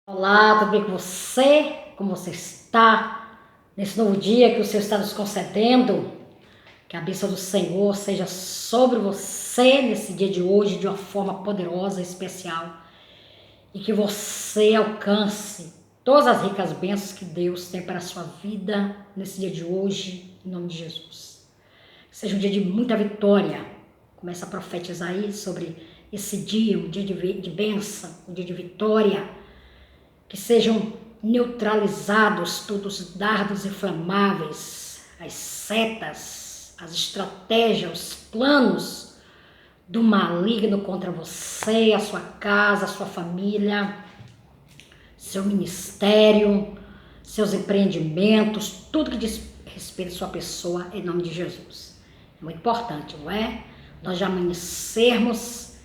Olá, tudo bem com você? Como você está nesse novo dia que o Senhor está nos concedendo? Que a bênção do Senhor seja sobre você nesse dia de hoje de uma forma poderosa e especial e que você alcance todas as ricas bênçãos que Deus tem para a sua vida nesse dia de hoje, em nome de Jesus. Que seja um dia de muita vitória. Começa a profetizar aí sobre esse dia, um dia de bênção, um dia de vitória. Que sejam neutralizados todos os dardos inflamáveis, as setas, as estratégias, os planos do maligno contra você, a sua casa, a sua família, seu ministério, seus empreendimentos, tudo que diz respeito à sua pessoa, em nome de Jesus. É muito importante, não é? Nós já amanhecermos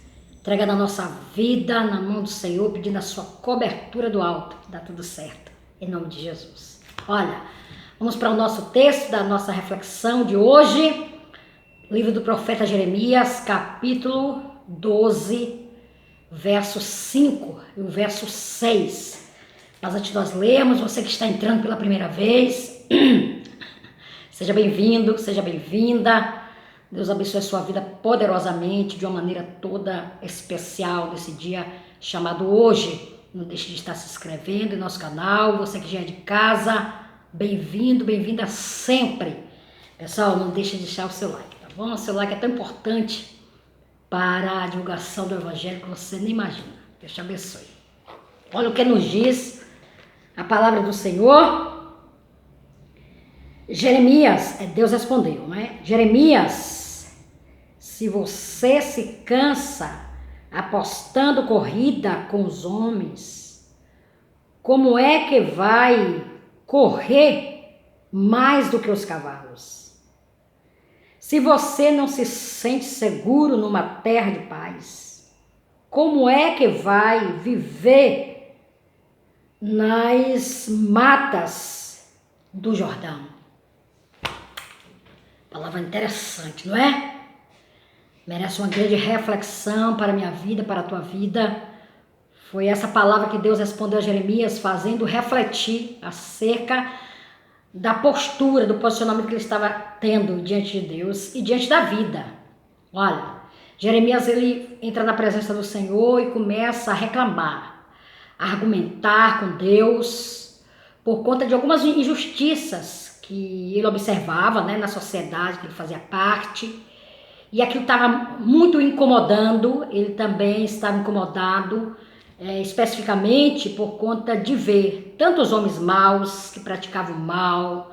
entregando a nossa vida na mão do Senhor, pedindo a sua cobertura do alto, que dá tudo certo, em nome de Jesus. Olha, vamos para o nosso texto da nossa reflexão de hoje, livro do profeta Jeremias, capítulo 12, verso 5 e o verso 6. Mas antes de nós lermos, você que está entrando pela primeira vez, seja bem-vindo, seja bem-vinda. Deus abençoe a sua vida poderosamente, de uma maneira toda especial nesse dia chamado hoje. Não deixe de estar se inscrevendo em nosso canal. Você que já é de casa, bem-vindo, bem-vinda sempre. Pessoal, não deixe de deixar o seu like, tá bom? O seu like é tão importante para a divulgação do Evangelho que você nem imagina. Deus te abençoe. Olha o que nos diz a palavra do Senhor. Jeremias, Deus respondeu, né? Jeremias, se você se cansa apostando corrida com os homens, como é que vai correr mais do que os cavalos? Se você não se sente seguro numa terra de paz, como é que vai viver nas matas do Jordão? Palavra interessante, não é? Merece uma grande reflexão para a minha vida, para a tua vida. Foi essa palavra que Deus respondeu a Jeremias, fazendo refletir acerca da postura, do posicionamento que ele estava tendo diante de Deus e diante da vida. Olha, Jeremias ele entra na presença do Senhor e começa a reclamar, a argumentar com Deus por conta de algumas injustiças que ele observava, né, na sociedade que ele fazia parte. E aquilo estava muito incomodando, ele também estava incomodado, especificamente por conta de ver tantos homens maus que praticavam mal,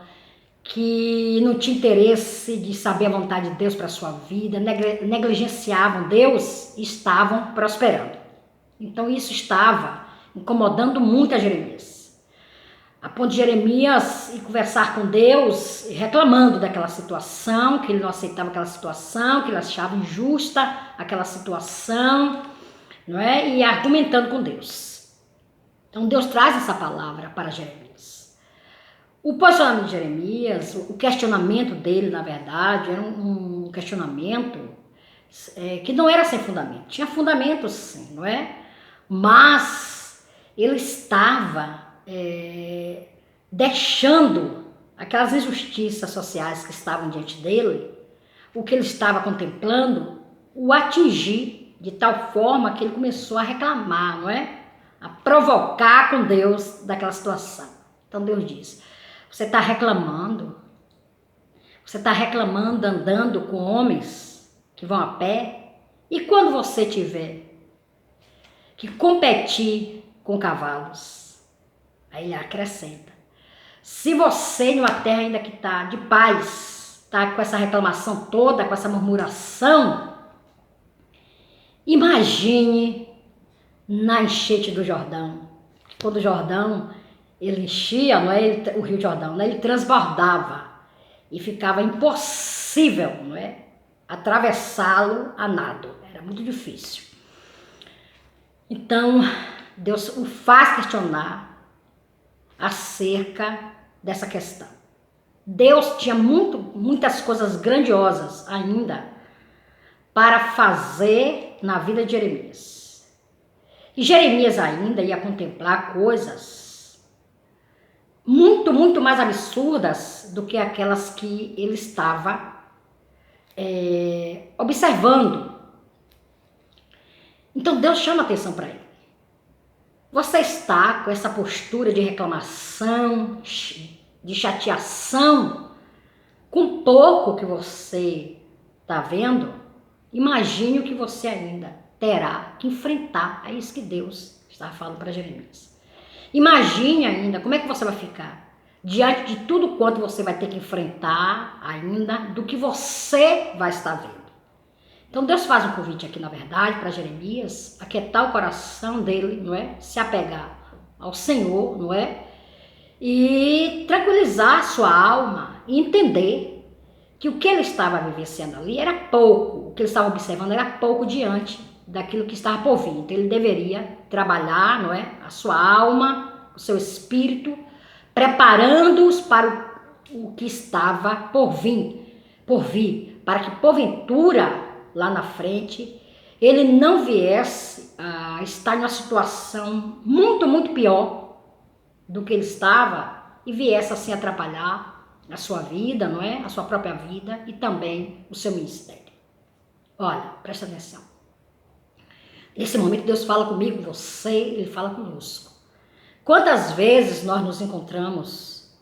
que não tinham interesse de saber a vontade de Deus para a sua vida, negligenciavam Deus e estavam prosperando. Então isso estava incomodando muito a Jeremias. A ponto de Jeremias ir conversar com Deus, reclamando daquela situação, que ele não aceitava aquela situação, que ele achava injusta aquela situação, não é? E argumentando com Deus. Então Deus traz essa palavra para Jeremias. O posicionamento de Jeremias, o questionamento dele, na verdade, era um questionamento que não era sem fundamento. Tinha fundamento sim, não é? Mas ele estava deixando aquelas injustiças sociais que estavam diante dele, o que ele estava contemplando, o atingir de tal forma que ele começou a reclamar, não é? A provocar com Deus daquela situação. Então Deus diz, você está reclamando andando com homens que vão a pé, e quando você tiver que competir com cavalos? Aí ele acrescenta, se você numa terra ainda que está de paz, está com essa reclamação toda, com essa murmuração, imagine na enchente do Jordão. Quando o Jordão ele enchia, não é? O Rio Jordão, né? Ele transbordava e ficava impossível, não é? Atravessá-lo a nado, era muito difícil. Então Deus o faz questionar acerca dessa questão. Deus tinha muitas coisas grandiosas ainda para fazer na vida de Jeremias. E Jeremias ainda ia contemplar coisas muito, muito mais absurdas do que aquelas que ele estava observando. Então Deus chama atenção para ele. Você está com essa postura de reclamação, de chateação, com pouco que você está vendo? Imagine o que você ainda terá que enfrentar. É isso que Deus está falando para Jeremias. Imagine ainda como é que você vai ficar diante de tudo quanto você vai ter que enfrentar ainda, do que você vai estar vendo. Então Deus faz um convite aqui, na verdade, para Jeremias, aquietar o coração dele, não é? Se apegar ao Senhor, não é? E tranquilizar a sua alma e entender que o que ele estava vivenciando ali era pouco, o que ele estava observando era pouco diante daquilo que estava por vir. Então ele deveria trabalhar, não é? A sua alma, o seu espírito, preparando-os para o que estava por vir, para que porventura lá na frente, ele não viesse a estar em uma situação muito, muito pior do que ele estava e viesse assim atrapalhar a sua vida, não é? A sua própria vida e também o seu ministério. Olha, presta atenção. Nesse momento Deus fala comigo, você, Ele fala conosco. Quantas vezes nós nos encontramos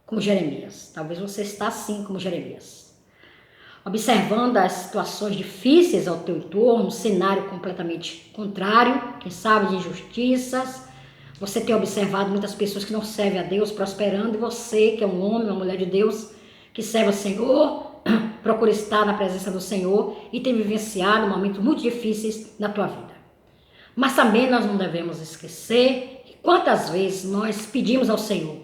como Jeremias? Talvez você está assim como Jeremias. Observando as situações difíceis ao teu entorno, um cenário completamente contrário, quem sabe de injustiças. Você tem observado muitas pessoas que não servem a Deus prosperando, e você, que é um homem, uma mulher de Deus, que serve ao Senhor, procura estar na presença do Senhor e tem vivenciado momentos muito difíceis na tua vida. Mas também nós não devemos esquecer que quantas vezes nós pedimos ao Senhor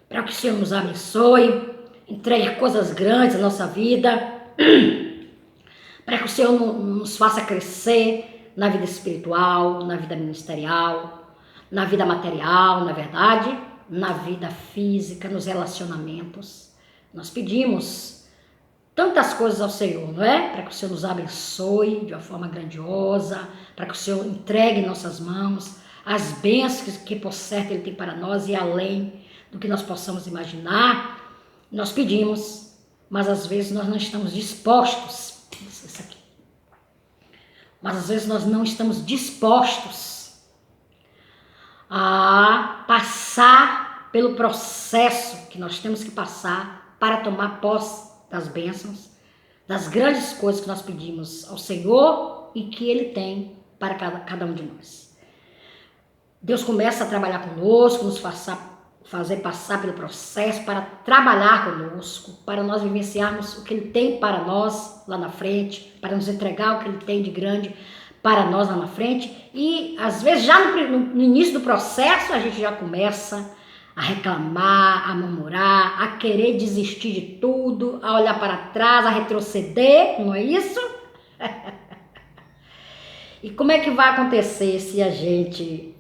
para que o Senhor nos abençoe, entregue coisas grandes na nossa vida, para que o Senhor nos faça crescer na vida espiritual, na vida ministerial, na vida material, na verdade, na vida física, nos relacionamentos. Nós pedimos tantas coisas ao Senhor, não é? Para que o Senhor nos abençoe de uma forma grandiosa, para que o Senhor entregue em nossas mãos as bênçãos que por certo Ele tem para nós e além do que nós possamos imaginar. Nós pedimos, mas às vezes nós não estamos dispostos, isso aqui, mas às vezes nós não estamos dispostos a passar pelo processo que nós temos que passar para tomar posse das bênçãos, das grandes coisas que nós pedimos ao Senhor e que Ele tem para cada um de nós. Deus começa a trabalhar conosco, nos fazer passar pelo processo para trabalhar conosco, para nós vivenciarmos o que Ele tem para nós lá na frente, para nos entregar o que Ele tem de grande para nós lá na frente. E às vezes já no início do processo a gente já começa a reclamar, a murmurar, a querer desistir de tudo, a olhar para trás, a retroceder, não é isso? E como é que vai acontecer se a gente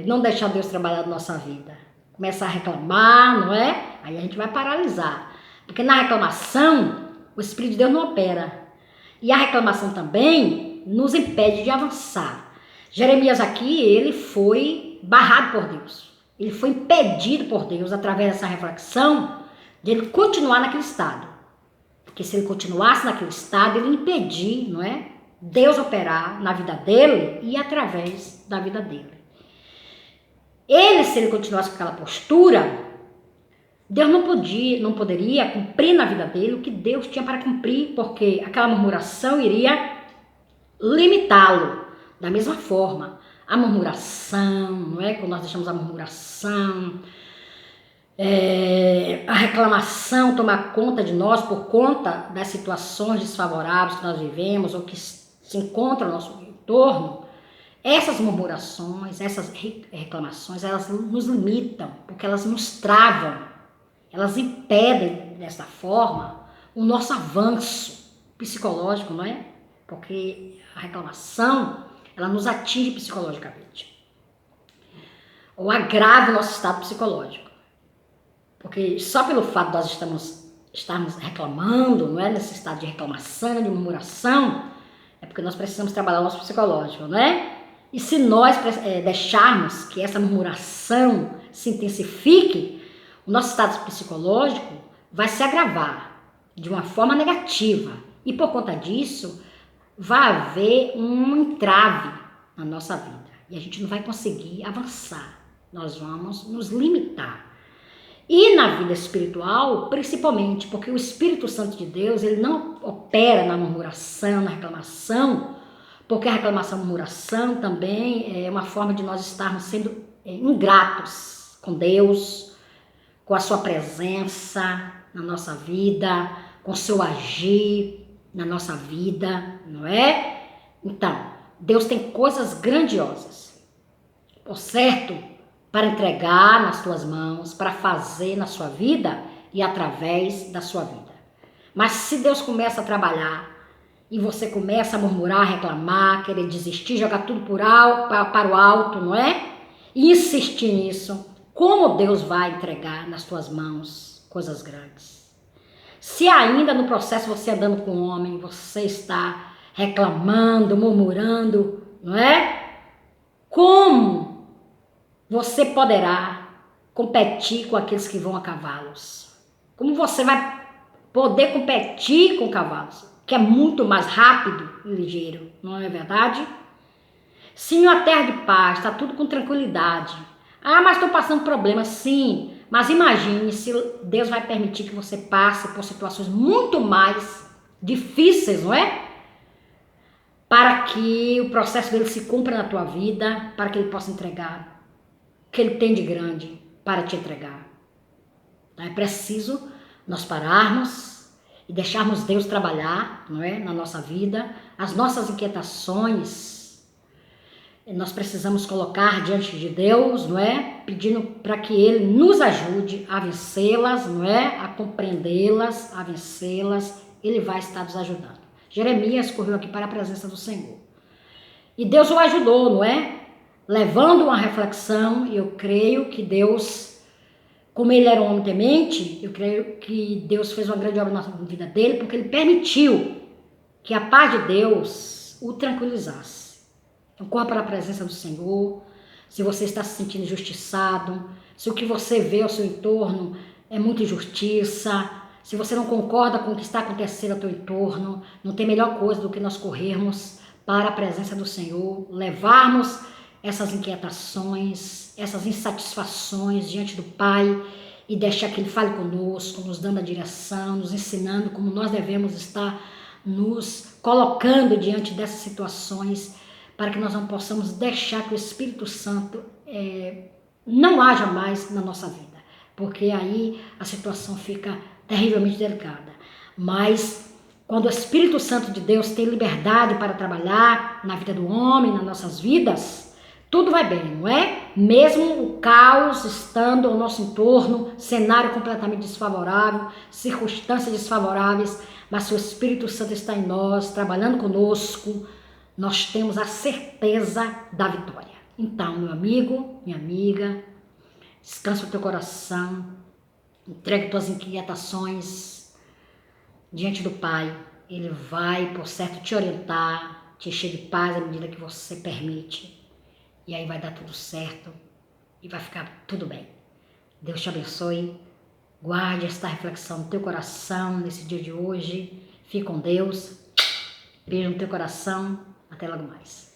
não deixar Deus trabalhar na nossa vida? Começar a reclamar, não é? Aí a gente vai paralisar. Porque na reclamação, o Espírito de Deus não opera. E a reclamação também nos impede de avançar. Jeremias aqui, ele foi barrado por Deus. Ele foi impedido por Deus, através dessa reflexão, de ele continuar naquele estado. Porque se ele continuasse naquele estado, ele impedia, não é? Deus operar na vida dele e através da vida dele. Ele, se ele continuasse com aquela postura, Deus não poderia cumprir na vida dele o que Deus tinha para cumprir, porque aquela murmuração iria limitá-lo. Da mesma forma, a murmuração, não é? Quando nós deixamos a murmuração, a reclamação tomar conta de nós por conta das situações desfavoráveis que nós vivemos ou que se encontram no nosso entorno, essas murmurações, essas reclamações, elas nos limitam, porque elas nos travam, elas impedem, dessa forma, o nosso avanço psicológico, não é? Porque a reclamação, ela nos atinge psicologicamente, ou agrava o nosso estado psicológico, porque só pelo fato de nós estarmos reclamando, não é? Nesse estado de reclamação, de murmuração, é porque nós precisamos trabalhar o nosso psicológico, não é? E se nós deixarmos que essa murmuração se intensifique, o nosso estado psicológico vai se agravar de uma forma negativa. E por conta disso, vai haver um entrave na nossa vida. E a gente não vai conseguir avançar. Nós vamos nos limitar. E na vida espiritual, principalmente, porque o Espírito Santo de Deus, ele não opera na murmuração, na reclamação, porque a reclamação e a murmuração também é uma forma de nós estarmos sendo ingratos com Deus, com a sua presença na nossa vida, com o seu agir na nossa vida, não é? Então, Deus tem coisas grandiosas, por certo, para entregar nas tuas mãos, para fazer na sua vida e através da sua vida. Mas se Deus começa a trabalhar e você começa a murmurar, reclamar, querer desistir, jogar tudo para o alto, não é? E insistir nisso, como Deus vai entregar nas tuas mãos coisas grandes? Se ainda no processo você andando com o homem, você está reclamando, murmurando, não é? Como você poderá competir com aqueles que vão a cavalos? Como você vai poder competir com cavalos, que é muito mais rápido e ligeiro, não é verdade? Se em uma terra de paz, está tudo com tranquilidade. Ah, mas estou passando problemas, sim. Mas imagine se Deus vai permitir que você passe por situações muito mais difíceis, não é? Para que o processo dele se cumpra na tua vida, para que ele possa entregar o que ele tem de grande para te entregar. Então é preciso nós pararmos e deixarmos Deus trabalhar, não é? Na nossa vida, as nossas inquietações. Nós precisamos colocar diante de Deus, não é? Pedindo para que Ele nos ajude a vencê-las, não é? A compreendê-las, a vencê-las. Ele vai estar nos ajudando. Jeremias correu aqui para a presença do Senhor. E Deus o ajudou, não é? Levando uma reflexão, e eu creio que Deus, como ele era um homem temente, eu creio que Deus fez uma grande obra na vida dele, porque ele permitiu que a paz de Deus o tranquilizasse. Então, corra para a presença do Senhor. Se você está se sentindo injustiçado, se o que você vê ao seu entorno é muita injustiça, se você não concorda com o que está acontecendo ao teu entorno, não tem melhor coisa do que nós corrermos para a presença do Senhor, levarmos essas inquietações, essas insatisfações diante do Pai e deixar que Ele fale conosco, nos dando a direção, nos ensinando como nós devemos estar nos colocando diante dessas situações, para que nós não possamos deixar que o Espírito Santo não haja mais na nossa vida, porque aí a situação fica terrivelmente delicada. Mas quando o Espírito Santo de Deus tem liberdade para trabalhar na vida do homem, nas nossas vidas, tudo vai bem, não é? Mesmo o caos estando ao nosso entorno, cenário completamente desfavorável, circunstâncias desfavoráveis, mas se o Espírito Santo está em nós, trabalhando conosco, nós temos a certeza da vitória. Então, meu amigo, minha amiga, descansa o teu coração, entrega tuas inquietações diante do Pai. Ele vai, por certo, te orientar, te encher de paz à medida que você permite. E aí vai dar tudo certo e vai ficar tudo bem. Deus te abençoe. Guarde esta reflexão no teu coração nesse dia de hoje. Fique com Deus. Beijo no teu coração. Até logo mais.